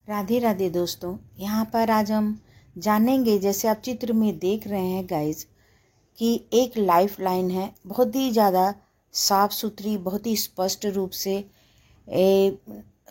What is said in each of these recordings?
राधे राधे दोस्तों, यहाँ पर आज हम जानेंगे, जैसे आप चित्र में देख रहे हैं गाइज, कि एक लाइफ लाइन है बहुत ही ज़्यादा साफ सुथरी, बहुत ही स्पष्ट रूप से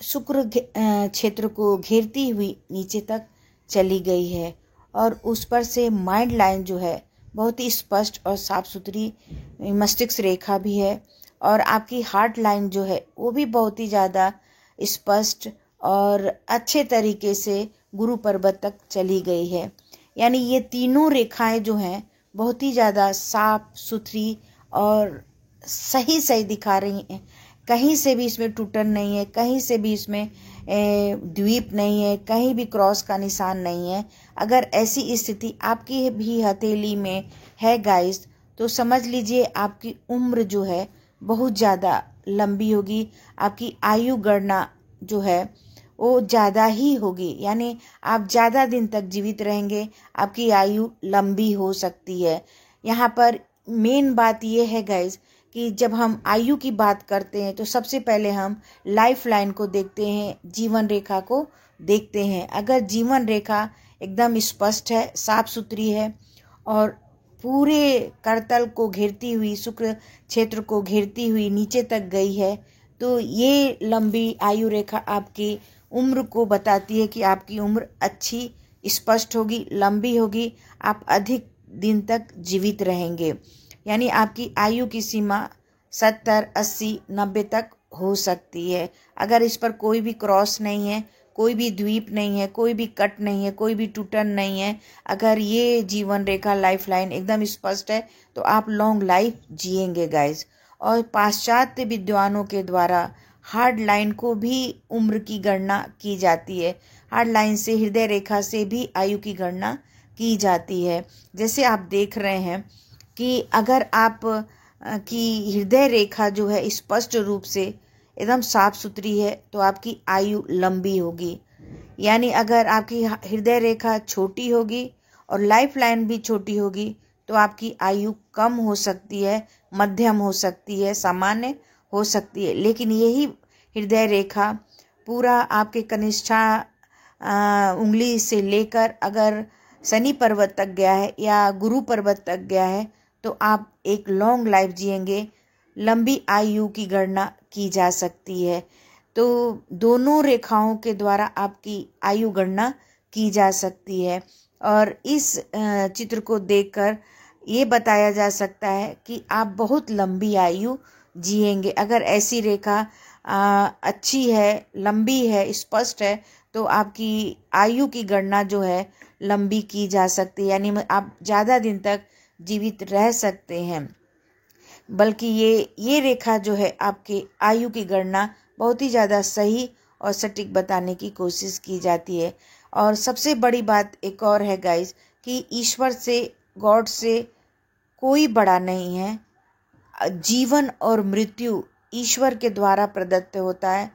शुक्र क्षेत्र को घेरती हुई नीचे तक चली गई है। और उस पर से माइंड लाइन जो है बहुत ही स्पष्ट और साफ सुथरी मस्तिष्क रेखा भी है। और आपकी हार्ट लाइन जो है वो भी बहुत ही ज़्यादा स्पष्ट और अच्छे तरीके से गुरु पर्वत तक चली गई है। यानी ये तीनों रेखाएं जो हैं बहुत ही ज़्यादा साफ सुथरी और सही सही दिखा रही हैं। कहीं से भी इसमें टूटन नहीं है, कहीं से भी इसमें द्वीप नहीं है, कहीं भी क्रॉस का निशान नहीं है। अगर ऐसी स्थिति आपकी भी हथेली में है गाइस, तो समझ लीजिए आपकी उम्र जो है बहुत ज़्यादा लंबी होगी। आपकी आयु गणना जो है वो ज़्यादा ही होगी, यानी आप ज़्यादा दिन तक जीवित रहेंगे, आपकी आयु लंबी हो सकती है। यहाँ पर मेन बात ये है गाइज कि जब हम आयु की बात करते हैं तो सबसे पहले हम लाइफ लाइन को देखते हैं, जीवन रेखा को देखते हैं। अगर जीवन रेखा एकदम स्पष्ट है, साफ सुथरी है और पूरे करतल को घेरती हुई, शुक्र क्षेत्र को घेरती हुई नीचे तक गई है, तो ये लंबी आयु रेखा आपकी उम्र को बताती है कि आपकी उम्र अच्छी स्पष्ट होगी, लंबी होगी, आप अधिक दिन तक जीवित रहेंगे। यानी आपकी आयु की सीमा 70, 80, 90 तक हो सकती है। अगर इस पर कोई भी क्रॉस नहीं है, कोई भी द्वीप नहीं है, कोई भी कट नहीं है, कोई भी टूटन नहीं है, अगर ये जीवन रेखा लाइफ लाइन एकदम स्पष्ट है, तो आप लॉन्ग लाइफ जिएंगे गाइज। और पाश्चात्य विद्वानों के द्वारा हार्ड लाइन को भी उम्र की गणना की जाती है। हार्ड लाइन से, हृदय रेखा से भी आयु की गणना की जाती है। जैसे आप देख रहे हैं कि अगर आप की हृदय रेखा जो है स्पष्ट रूप से एकदम साफ सुथरी है तो आपकी आयु लंबी होगी। यानी अगर आपकी हृदय रेखा छोटी होगी और लाइफ लाइन भी छोटी होगी तो आपकी आयु कम हो सकती है, मध्यम हो सकती है, सामान्य हो सकती है। लेकिन यही हृदय रेखा पूरा आपके कनिष्ठा उंगली से लेकर अगर शनि पर्वत तक गया है या गुरु पर्वत तक गया है तो आप एक लॉन्ग लाइफ जिएंगे, लंबी आयु की गणना की जा सकती है। तो दोनों रेखाओं के द्वारा आपकी आयु गणना की जा सकती है। और इस चित्र को देखकर ये बताया जा सकता है कि आप बहुत लंबी आयु जिएंगे। अगर ऐसी रेखा अच्छी है, लंबी है, स्पष्ट है, तो आपकी आयु की गणना जो है लंबी की जा सकती है। यानी आप ज़्यादा दिन तक जीवित रह सकते हैं। बल्कि ये रेखा जो है आपके आयु की गणना बहुत ही ज़्यादा सही और सटीक बताने की कोशिश की जाती है। और सबसे बड़ी बात एक और है गाइज कि ईश्वर से, गॉड से कोई बड़ा नहीं है। जीवन और मृत्यु ईश्वर के द्वारा प्रदत्त होता है।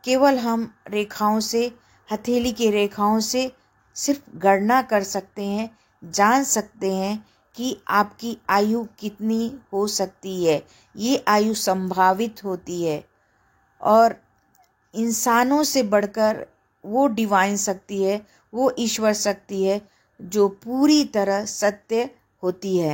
केवल हम रेखाओं से, हथेली की रेखाओं से सिर्फ गणना कर सकते हैं, जान सकते हैं कि आपकी आयु कितनी हो सकती है। ये आयु संभावित होती है और इंसानों से बढ़कर वो डिवाइन शक्ति है, वो ईश्वर शक्ति है जो पूरी तरह सत्य होती है।